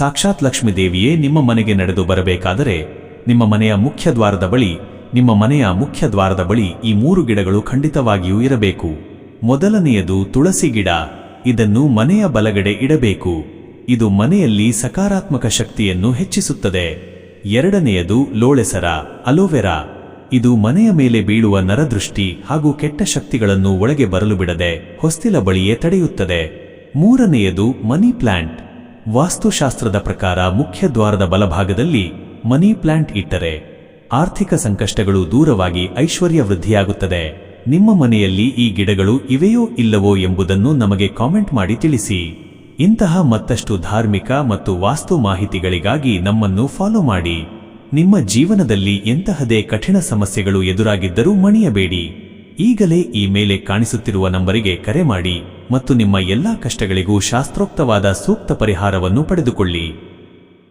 ಸಾಕ್ಷಾತ್ ಲಕ್ಷ್ಮೀದೇವಿಯೇ ನಿಮ್ಮ ಮನೆಗೆ ನಡೆದು ಬರಬೇಕಾದರೆ ನಿಮ್ಮ ಮನೆಯ ಮುಖ್ಯ ದ್ವಾರದ ಬಳಿ ಈ 3 ಗಿಡಗಳು ಖಂಡಿತವಾಗಿಯೂ ಇರಬೇಕು. ಮೊದಲನೆಯದು ತುಳಸಿ ಗಿಡ. ಇದನ್ನು ಮನೆಯ ಬಲಗಡೆ ಇಡಬೇಕು. ಇದು ಮನೆಯಲ್ಲಿ ಸಕಾರಾತ್ಮಕ ಶಕ್ತಿಯನ್ನು ಹೆಚ್ಚಿಸುತ್ತದೆ. ಎರಡನೆಯದು ಲೋಳೆಸರ ಅಲೋವೆರಾ. ಇದು ಮನೆಯ ಮೇಲೆ ಬೀಳುವ ನರದೃಷ್ಟಿ ಹಾಗೂ ಕೆಟ್ಟ ಶಕ್ತಿಗಳನ್ನು ಒಳಗೆ ಬರಲು ಬಿಡದೆ ಹೊಸ್ತಿಲ ಬಳಿಯೇ ತಡೆಯುತ್ತದೆ. ಮೂರನೆಯದು ಮನಿ ಪ್ಲಾಂಟ್. ವಾಸ್ತುಶಾಸ್ತ್ರದ ಪ್ರಕಾರ ಮುಖ್ಯ ದ್ವಾರದ ಬಲಭಾಗದಲ್ಲಿ ಮನಿ ಪ್ಲಾಂಟ್ ಇಟ್ಟರೆ ಆರ್ಥಿಕ ಸಂಕಷ್ಟಗಳು ದೂರವಾಗಿ ಐಶ್ವರ್ಯ ವೃದ್ಧಿಯಾಗುತ್ತದೆ. ನಿಮ್ಮ ಮನೆಯಲ್ಲಿ ಈ ಗಿಡಗಳು ಇವೆಯೋ ಇಲ್ಲವೋ ಎಂಬುದನ್ನು ನಮಗೆ ಕಾಮೆಂಟ್ ಮಾಡಿ ತಿಳಿಸಿ. ಇಂತಹ ಮತ್ತಷ್ಟು ಧಾರ್ಮಿಕ ಮತ್ತು ವಾಸ್ತು ಮಾಹಿತಿಗಳಿಗಾಗಿ ನಮ್ಮನ್ನು ಫಾಲೋ ಮಾಡಿ. ನಿಮ್ಮ ಜೀವನದಲ್ಲಿ ಎಂತಹದೇ ಕಠಿಣ ಸಮಸ್ಯೆಗಳು ಎದುರಾಗಿದ್ದರೂ ಮಣಿಯಬೇಡಿ. ಈಗಲೇ ಈ ಮೇಲೆ ಕಾಣಿಸುತ್ತಿರುವ ನಂಬರಿಗೆ ಕರೆ ಮಾಡಿ ಮತ್ತು ನಿಮ್ಮ ಎಲ್ಲಾ ಕಷ್ಟಗಳಿಗೂ ಶಾಸ್ತ್ರೋಕ್ತವಾದ ಸೂಕ್ತ ಪರಿಹಾರವನ್ನು ಪಡೆದುಕೊಳ್ಳಿ.